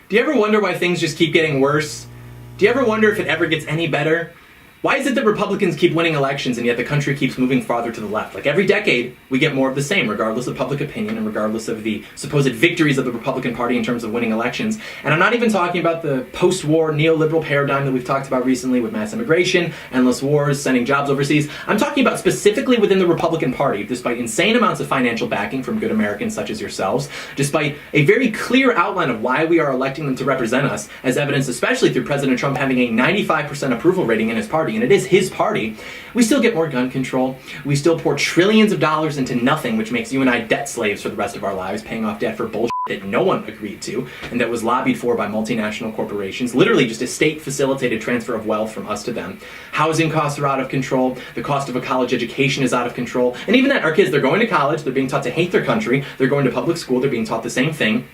Do you ever wonder why things just keep getting worse? Do you ever wonder if it ever gets any better? Why is it that Republicans keep winning elections and yet the country keeps moving farther to the left? Like every decade, we get more of the same, regardless of public opinion and regardless of the supposed victories of the Republican Party in terms of winning elections. And I'm not even talking about the post-war neoliberal paradigm that we've talked about recently with mass immigration, endless wars, sending jobs overseas. I'm talking about specifically within the Republican Party, despite insane amounts of financial backing from good Americans such as yourselves, despite a very clear outline of why we are electing them to represent us, as evidenced especially through President Trump having a 95% approval rating in his party, and it is his party, we still get more gun control. We still pour trillions of dollars into nothing, which makes you and I debt slaves for the rest of our lives, paying off debt for bullshit that no one agreed to and that was lobbied for by multinational corporations. Literally just a state-facilitated transfer of wealth from us to them. Housing costs are out of control. The cost of a college education is out of control. And even that, our kids, they're going to college, they're being taught to hate their country, they're going to public school, they're being taught the same thing.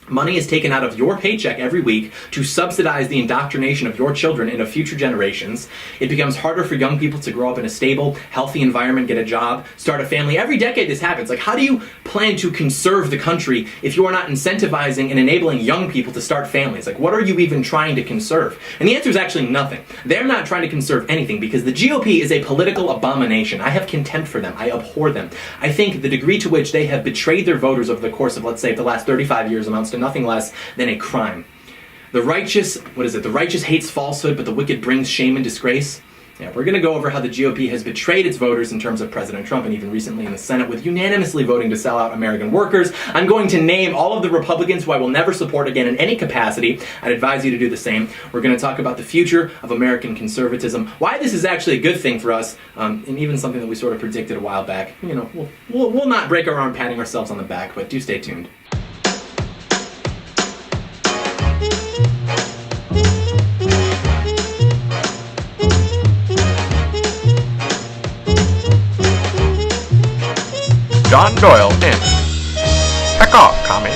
Money is taken out of your paycheck every week to subsidize the indoctrination of your children into future generations. It becomes harder for young people to grow up in a stable, healthy environment, get a job, start a family. Every decade this happens. Like, how do you plan to conserve the country if you are not incentivizing and enabling young people to start families? Like, what are you even trying to conserve? And the answer is actually nothing. They're not trying to conserve anything because the GOP is a political abomination. I have contempt for them. I abhor them. I think the degree to which they have betrayed their voters over the course of, let's say, the last 35 years amounts to nothing less than a crime. The righteous, the righteous hates falsehood, but the wicked brings shame and disgrace. Yeah, we're going to go over how the GOP has betrayed its voters in terms of President Trump and even recently in the Senate with unanimously voting to sell out American workers. I'm going to name all of the Republicans who I will never support again in any capacity. I'd advise you to do the same. We're going to talk about the future of American conservatism, why this is actually a good thing for us, and even something that we sort of predicted a while back. You know, we'll not break our arm patting ourselves on the back, but do stay tuned. John Doyle in. Heck off, commie.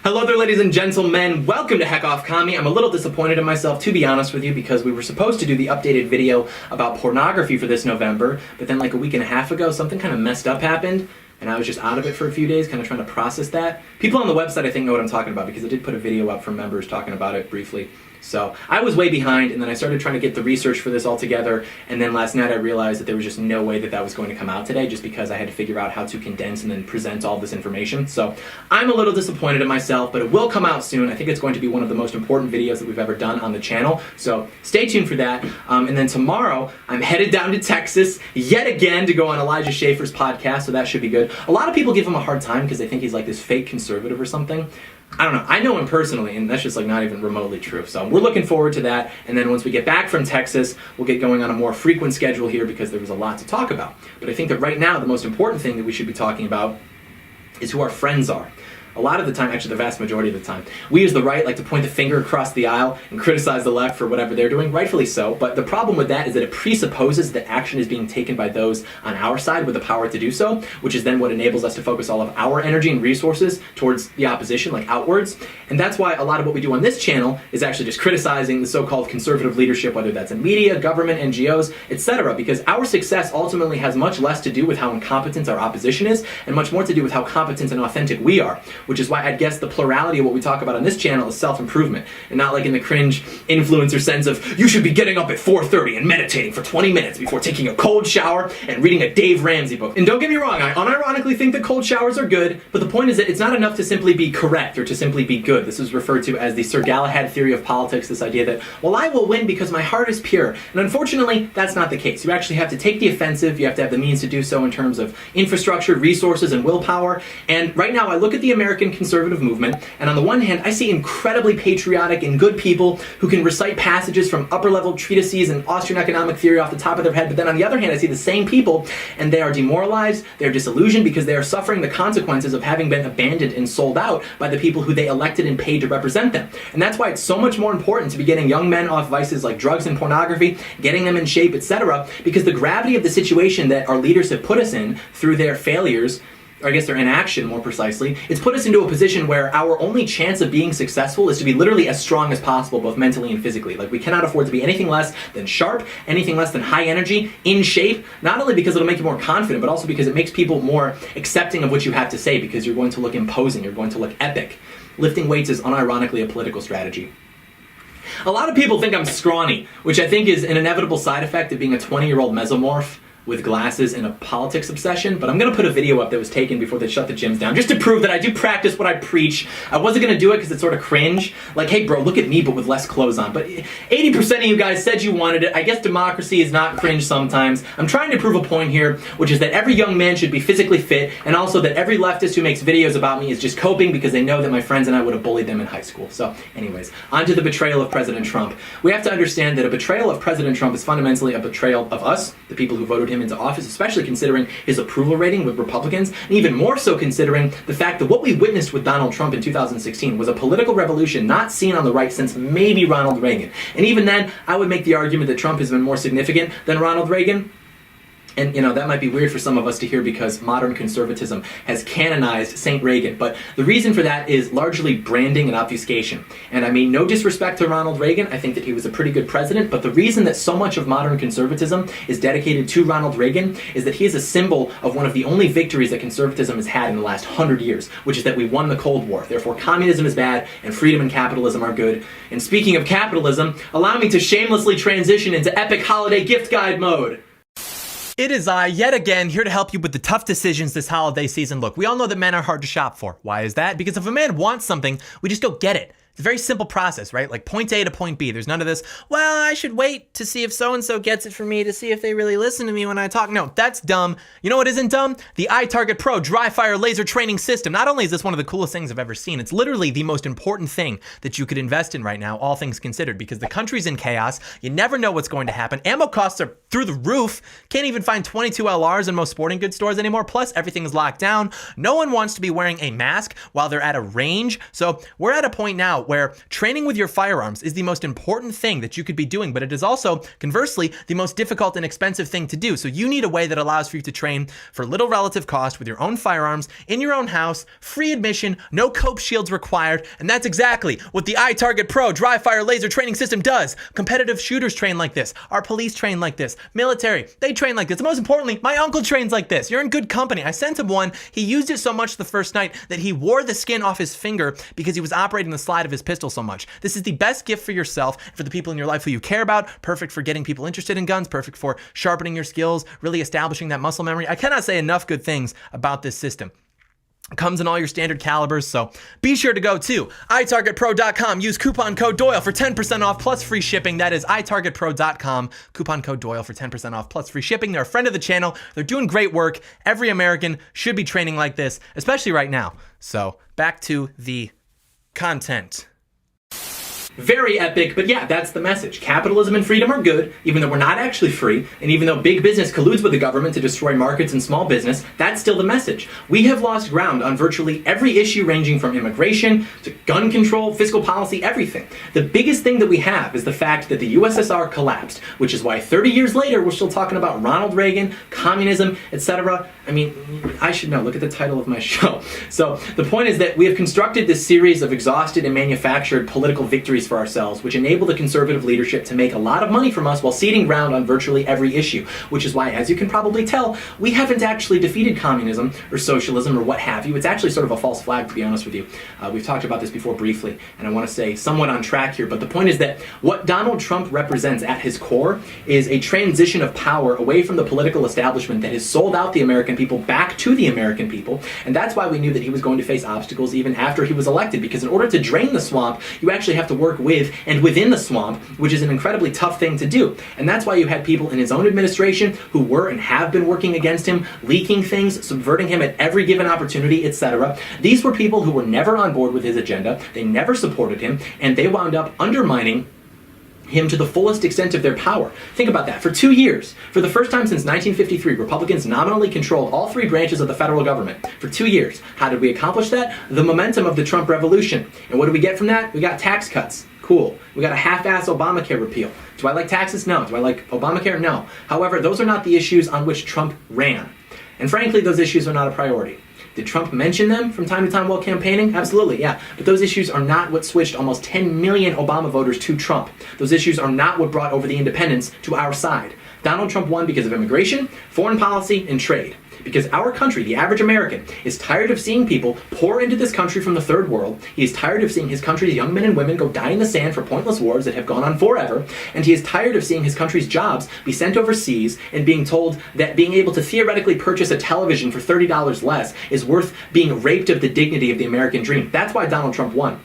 Hello there, ladies and gentlemen. Welcome to Heck Off Commie. I'm a little disappointed in myself, to be honest with you, because we were supposed to do the updated video about pornography for this November, but then like a week and a half ago, something kind of messed up happened, and I was just out of it for a few days, kind of trying to process that. People on the website, I think, know what I'm talking about, because I did put a video up for members talking about it briefly. So I was way behind, and then I started trying to get the research for this all together, and then last night I realized that there was just no way that that was going to come out today, just because I had to figure out how to condense and then present all this information. So I'm a little disappointed in myself, but it will come out soon. I think it's going to be one of the most important videos that we've ever done on the channel, so stay tuned for that. And then tomorrow, I'm headed down to Texas yet again to go on Elijah Schaffer's podcast, so that should be good. A lot of people give him a hard time because they think he's like this fake conservative or something. I don't know. I know him personally, and that's just like not even remotely true. So we're looking forward to that. And then once we get back from Texas, we'll get going on a more frequent schedule here because there was a lot to talk about. But I think that right now, the most important thing that we should be talking about is who our friends are. A lot of the time, actually the vast majority of the time, we as the right like to point the finger across the aisle and criticize the left for whatever they're doing, rightfully so, but the problem with that is that it presupposes that action is being taken by those on our side with the power to do so, which is then what enables us to focus all of our energy and resources towards the opposition, like outwards. And that's why a lot of what we do on this channel is actually just criticizing the so-called conservative leadership, whether that's in media, government, NGOs, etc., because our success ultimately has much less to do with how incompetent our opposition is and much more to do with how competent and authentic we are, which is why I'd guess the plurality of what we talk about on this channel is self-improvement, and not like in the cringe influencer sense of you should be getting up at 4:30 and meditating for 20 minutes before taking a cold shower and reading a Dave Ramsey book. And don't get me wrong, I unironically think that cold showers are good, but the point is that it's not enough to simply be correct or to simply be good. This is referred to as the Sir Galahad theory of politics, this idea that, well, I will win because my heart is pure. And unfortunately, that's not the case. You actually have to take the offensive, you have to have the means to do so in terms of infrastructure, resources, and willpower. And right now, I look at the American conservative movement, and on the one hand, I see incredibly patriotic and good people who can recite passages from upper-level treatises and Austrian economic theory off the top of their head, but then on the other hand, I see the same people, and they are demoralized, they are disillusioned because they are suffering the consequences of having been abandoned and sold out by the people who they elected and paid to represent them. And that's why it's so much more important to be getting young men off vices like drugs and pornography, getting them in shape, etc., because the gravity of the situation that our leaders have put us in through their failures or I guess their inaction more precisely, it's put us into a position where our only chance of being successful is to be literally as strong as possible, both mentally and physically. Like, we cannot afford to be anything less than sharp, anything less than high energy, in shape, not only because it'll make you more confident, but also because it makes people more accepting of what you have to say, because you're going to look imposing, you're going to look epic. Lifting weights is unironically a political strategy. A lot of people think I'm scrawny, which I think is an inevitable side effect of being a 20-year-old mesomorph with glasses and a politics obsession, but I'm going to put a video up that was taken before they shut the gyms down, just to prove that I do practice what I preach. I wasn't going to do it because it's sort of cringe. Like, hey bro, look at me, but with less clothes on. But 80% of you guys said you wanted it. I guess democracy is not cringe sometimes. I'm trying to prove a point here, which is that every young man should be physically fit, and also that every leftist who makes videos about me is just coping because they know that my friends and I would have bullied them in high school. So anyways, on to the betrayal of President Trump. We have to understand that a betrayal of President Trump is fundamentally a betrayal of us, the people who voted him into office, especially considering his approval rating with Republicans, and even more so considering the fact that what we witnessed with Donald Trump in 2016 was a political revolution not seen on the right since maybe Ronald Reagan. And even then, I would make the argument that Trump has been more significant than Ronald Reagan. And, you know, that might be weird for some of us to hear because modern conservatism has canonized Saint Reagan. But the reason for that is largely branding and obfuscation. And I mean, no disrespect to Ronald Reagan. I think that he was a pretty good president. But the reason that so much of modern conservatism is dedicated to Ronald Reagan is that he is a symbol of one of the only victories that conservatism has had in the last 100 years, which is that we won the Cold War. Therefore, communism is bad and freedom and capitalism are good. And speaking of capitalism, allow me to shamelessly transition into epic holiday gift guide mode. It is I, yet again, here to help you with the tough decisions this holiday season. Look, we all know that men are hard to shop for. Why is that? Because if a man wants something, we just go get it. It's a very simple process, right? Like point A to point B. There's none of this, well, I should wait to see if so-and-so gets it for me to see if they really listen to me when I talk. No, that's dumb. You know what isn't dumb? The iTarget Pro dry fire laser training system. Not only is this one of the coolest things I've ever seen, it's literally the most important thing that you could invest in right now, all things considered, because the country's in chaos. You never know what's going to happen. Ammo costs are through the roof. Can't even find 22 LRs in most sporting goods stores anymore. Plus, everything is locked down. No one wants to be wearing a mask while they're at a range. So we're at a point now where training with your firearms is the most important thing that you could be doing, but it is also, conversely, the most difficult and expensive thing to do. So you need a way that allows for you to train for little relative cost with your own firearms, in your own house, free admission, no cope shields required, and that's exactly what the iTarget Pro dry fire laser training system does. Competitive shooters train like this. Our police train like this. Military, they train like this. And most importantly, my uncle trains like this. You're in good company. I sent him one. He used it so much the first night that he wore the skin off his finger because he was operating the slide of his pistol so much. This is the best gift for yourself, for the people in your life who you care about, perfect for getting people interested in guns, perfect for sharpening your skills, really establishing that muscle memory. I cannot say enough good things about this system. It comes in all your standard calibers, so be sure to go to itargetpro.com. Use coupon code Doyle for 10% off plus free shipping. That is itargetpro.com. Coupon code Doyle for 10% off plus free shipping. They're a friend of the channel. They're doing great work. Every American should be training like this, especially right now. So back to the content. Very epic, but yeah, that's the message. Capitalism and freedom are good, even though we're not actually free, and even though big business colludes with the government to destroy markets and small business, that's still the message. We have lost ground on virtually every issue ranging from immigration to gun control, fiscal policy, everything. The biggest thing that we have is the fact that the USSR collapsed, which is why 30 years later we're still talking about Ronald Reagan, communism, etc. I mean, I should know, look at the title of my show. So the point is that we have constructed this series of exhausted and manufactured political victories for ourselves, which enable the conservative leadership to make a lot of money from us while ceding ground on virtually every issue, which is why, as you can probably tell, we haven't actually defeated communism or socialism or what have you. It's actually sort of a false flag, to be honest with you. We've talked about this before briefly, and I want to say somewhat on track here, but the point is that what Donald Trump represents at his core is a transition of power away from the political establishment that has sold out the American people back to the American people, and that's why we knew that he was going to face obstacles even after he was elected, because in order to drain the swamp, you actually have to work with and within the swamp, which is an incredibly tough thing to do. And that's why you had people in his own administration who were and have been working against him, leaking things, subverting him at every given opportunity, etc. These were people who were never on board with his agenda, they never supported him, and they wound up undermining him to the fullest extent of their power. Think about that. For 2 years, for the first time since 1953, Republicans nominally controlled all three branches of the federal government. For 2 years. How did we accomplish that? The momentum of the Trump revolution. And what do we get from that? We got tax cuts. Cool. We got a half-ass Obamacare repeal. Do I like taxes? No. Do I like Obamacare? No. However, those are not the issues on which Trump ran. And frankly, those issues are not a priority. Did Trump mention them from time to time while campaigning? Absolutely, yeah. But those issues are not what switched almost 10 million Obama voters to Trump. Those issues are not what brought over the independents to our side. Donald Trump won because of immigration, foreign policy, and trade. Because our country, the average American, is tired of seeing people pour into this country from the third world. He is tired of seeing his country's young men and women go die in the sand for pointless wars that have gone on forever. And he is tired of seeing his country's jobs be sent overseas and being told that being able to theoretically purchase a television for $30 less is worth being raped of the dignity of the American dream. That's why Donald Trump won.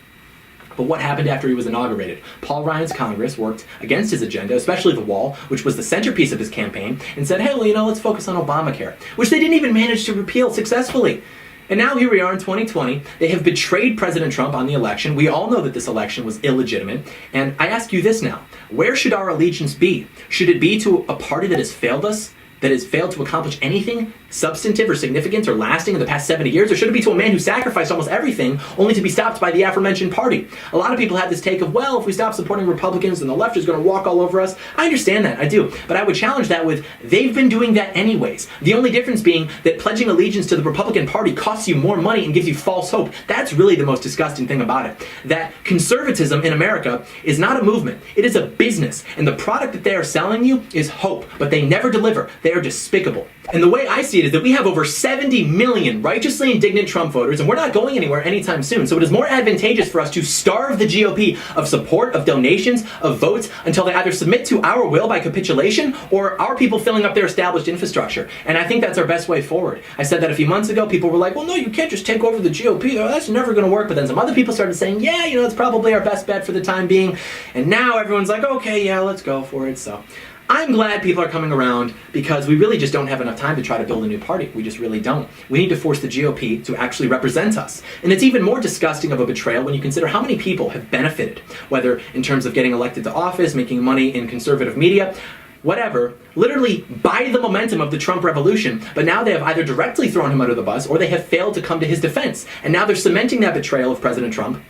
But what happened after he was inaugurated? Paul Ryan's Congress worked against his agenda, especially the wall, which was the centerpiece of his campaign, and said, hey, well, let's focus on Obamacare, which they didn't even manage to repeal successfully. And now here we are in 2020. They have betrayed President Trump on the election. We all know that this election was illegitimate. And I ask you this now. Where should our allegiance be? Should it be to a party that has failed us? That has failed to accomplish anything substantive or significant or lasting in the past 70 years? Or should it be to a man who sacrificed almost everything only to be stopped by the aforementioned party? A lot of people have this take of, well, if we stop supporting Republicans, then the left is going to walk all over us. I understand that, I do. But I would challenge that with, they've been doing that anyways. The only difference being that pledging allegiance to the Republican Party costs you more money and gives you false hope. That's really the most disgusting thing about it. That conservatism in America is not a movement. It is a business. And the product that they are selling you is hope. But they never deliver. They are despicable. And the way I see it is that we have over 70 million righteously indignant Trump voters, and we're not going anywhere anytime soon. So it is more advantageous for us to starve the GOP of support, of donations, of votes, until they either submit to our will by capitulation, or our people filling up their established infrastructure. And I think that's our best way forward. I said that a few months ago. People were like, well, no, you can't just take over the GOP. That's never going to work. But then some other people started saying, yeah, it's probably our best bet for the time being. And now everyone's like, okay, yeah, let's go for it. So I'm glad people are coming around, because we really just don't have enough time to try to build a new party. We just really don't. We need to force the GOP to actually represent us. And it's even more disgusting of a betrayal when you consider how many people have benefited, whether in terms of getting elected to office, making money in conservative media, whatever, literally by the momentum of the Trump revolution. But now they have either directly thrown him under the bus, or they have failed to come to his defense. And now they're cementing that betrayal of President Trump,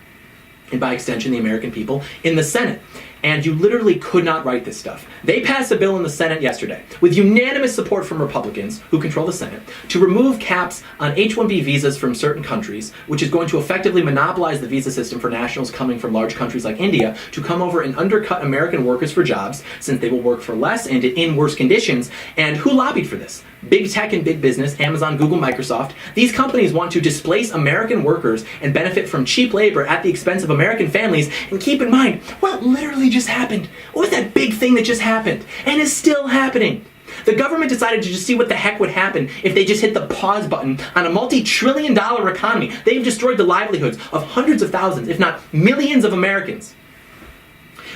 and by extension the American people, in the Senate. And you literally could not write this stuff. They passed a bill in the Senate yesterday, with unanimous support from Republicans, who control the Senate, to remove caps on H-1B visas from certain countries, which is going to effectively monopolize the visa system for nationals coming from large countries like India to come over and undercut American workers for jobs, since they will work for less and in worse conditions. And who lobbied for this? Big tech and big business, Amazon, Google, Microsoft. These companies want to displace American workers and benefit from cheap labor at the expense of American families. And keep in mind, what literally just happened? What was that big thing that just happened? And is still happening? The government decided to just see what the heck would happen if they just hit the pause button on a multi-trillion-dollar economy. They've destroyed the livelihoods of hundreds of thousands, if not millions of Americans.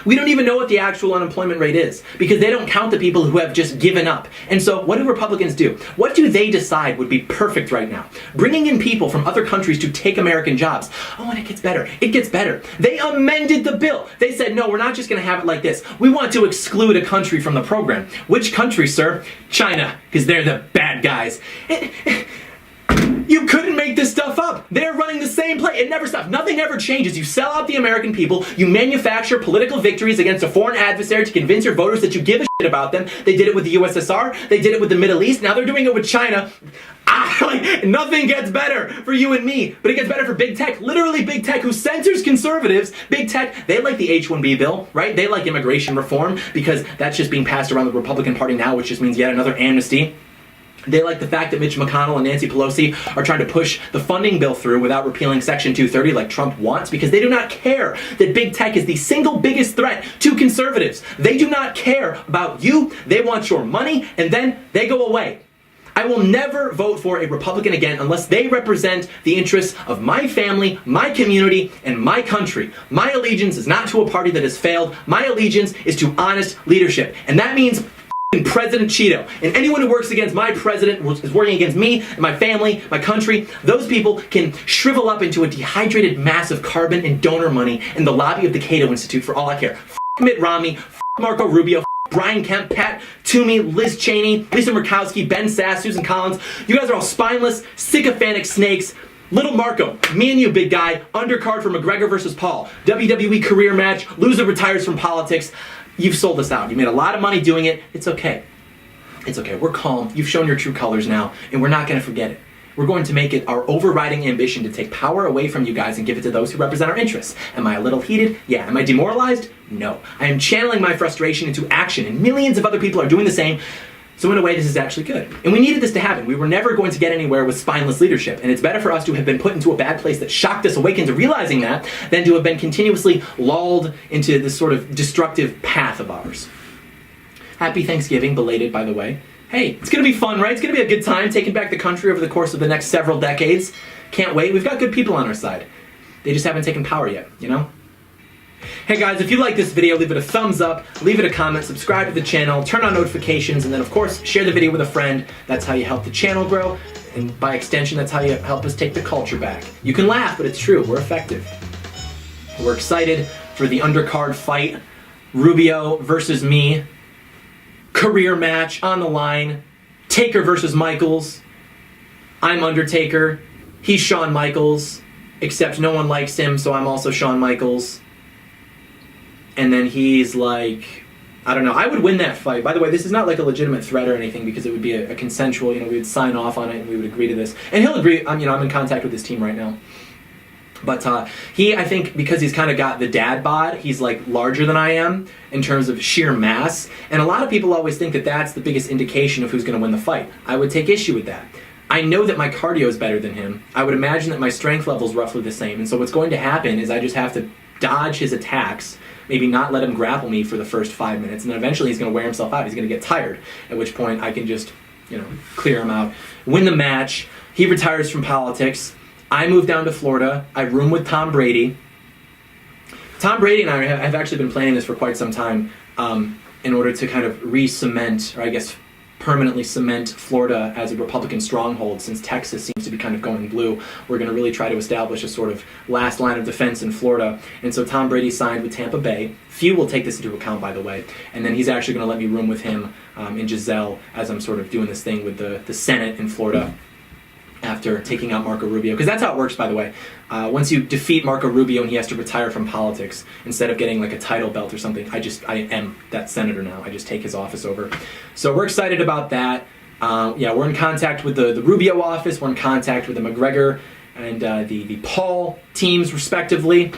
We don't even know what the actual unemployment rate is, because they don't count the people who have just given up. And so what do Republicans do? What do they decide would be perfect right now? Bringing in people from other countries to take American jobs. Oh, and it gets better. It gets better. They amended the bill. They said, no, we're not just going to have it like this. We want to exclude a country from the program. Which country, sir? China, because they're the bad guys. You couldn't make this stuff up. They're running the same play. It never stops. Nothing ever changes. You sell out the American people. You manufacture political victories against a foreign adversary to convince your voters that you give a shit about them. They did it with the USSR. They did it with the Middle East. Now they're doing it with China. Nothing gets better for you and me, but it gets better for big tech. Literally big tech, who censors conservatives. Big tech, they like the H-1B bill, right? They like immigration reform, because that's just being passed around the Republican Party now, which just means yet another amnesty. They like the fact that Mitch McConnell and Nancy Pelosi are trying to push the funding bill through without repealing Section 230 like Trump wants, because they do not care that big tech is the single biggest threat to conservatives. They do not care about you. They want your money, and then they go away. I will never vote for a Republican again unless they represent the interests of my family, my community, and my country. My allegiance is not to a party that has failed. My allegiance is to honest leadership. And that means President Cheeto. And anyone who works against my president is working against me, and my family, my country. Those people can shrivel up into a dehydrated mass of carbon and donor money in the lobby of the Cato Institute for all I care. F*** Mitt Romney, f*** Marco Rubio, Brian Kemp, Pat Toomey, Liz Cheney, Lisa Murkowski, Ben Sass, Susan Collins. You guys are all spineless, sycophantic snakes. Little Marco, me and you, big guy, undercard for McGregor versus Paul. WWE career match, loser retires from politics. You've sold us out. You made a lot of money doing it. It's okay. It's okay. We're calm. You've shown your true colors now, and we're not going to forget it. We're going to make it our overriding ambition to take power away from you guys and give it to those who represent our interests. Am I a little heated? Yeah. Am I demoralized? No. I am channeling my frustration into action, and millions of other people are doing the same. So in a way, this is actually good. And we needed this to happen. We were never going to get anywhere with spineless leadership, and it's better for us to have been put into a bad place that shocked us awake into realizing that than to have been continuously lulled into this sort of destructive path of ours. Happy Thanksgiving, belated, by the way. Hey, it's going to be fun, right? It's going to be a good time taking back the country over the course of the next several decades. Can't wait. We've got good people on our side. They just haven't taken power yet, you know? Hey guys, if you like this video, leave it a thumbs up, leave it a comment, subscribe to the channel, turn on notifications, and then of course, share the video with a friend. That's how you help the channel grow, and by extension, that's how you help us take the culture back. You can laugh, but it's true. We're effective. We're excited for the undercard fight. Rubio versus me. Career match on the line. Taker versus Michaels. I'm Undertaker. He's Shawn Michaels. Except no one likes him, so I'm also Shawn Michaels. And then he's like, I don't know, I would win that fight. By the way, this is not like a legitimate threat or anything, because it would be a consensual, we would sign off on it and we would agree to this. And he'll agree, I'm in contact with his team right now. But I think, because he's kind of got the dad bod, he's like larger than I am in terms of sheer mass. And a lot of people always think that that's the biggest indication of who's going to win the fight. I would take issue with that. I know that my cardio is better than him. I would imagine that my strength level is roughly the same. And so what's going to happen is I just have to dodge his attacks, maybe not let him grapple me for the first 5 minutes, and then eventually he's going to wear himself out. He's going to get tired, at which point I can just, clear him out, win the match. He retires from politics. I move down to Florida. I room with Tom Brady. Tom Brady and I have actually been planning this for quite some time in order to kind of re-cement, or I guess permanently cement Florida as a Republican stronghold, since Texas seems to be kind of going blue. We're going to really try to establish a sort of last line of defense in Florida. And so Tom Brady signed with Tampa Bay. Few will take this into account, by the way. And then he's actually going to let me room with him in Giselle as I'm sort of doing this thing with the Senate in Florida after taking out Marco Rubio. Because that's how it works, by the way. Once you defeat Marco Rubio and he has to retire from politics, instead of getting like a title belt or something, I am that senator now. I just take his office over. So we're excited about that. We're in contact with the Rubio office. We're in contact with the McGregor and the Paul teams, respectively.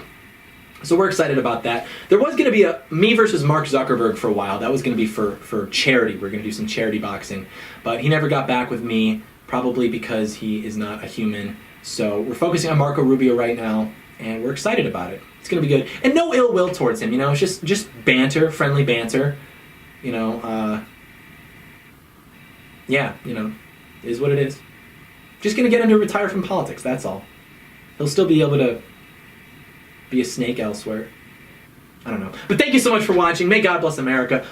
So we're excited about that. There was going to be a me versus Mark Zuckerberg for a while. That was going to be for charity. We're going to do some charity boxing. But he never got back with me, probably because he is not a human. So we're focusing on Marco Rubio right now, and we're excited about it. It's going to be good. And no ill will towards him, it's just banter, friendly banter. Is what it is. Just going to get him to retire from politics, that's all. He'll still be able to be a snake elsewhere. I don't know. But thank you so much for watching. May God bless America.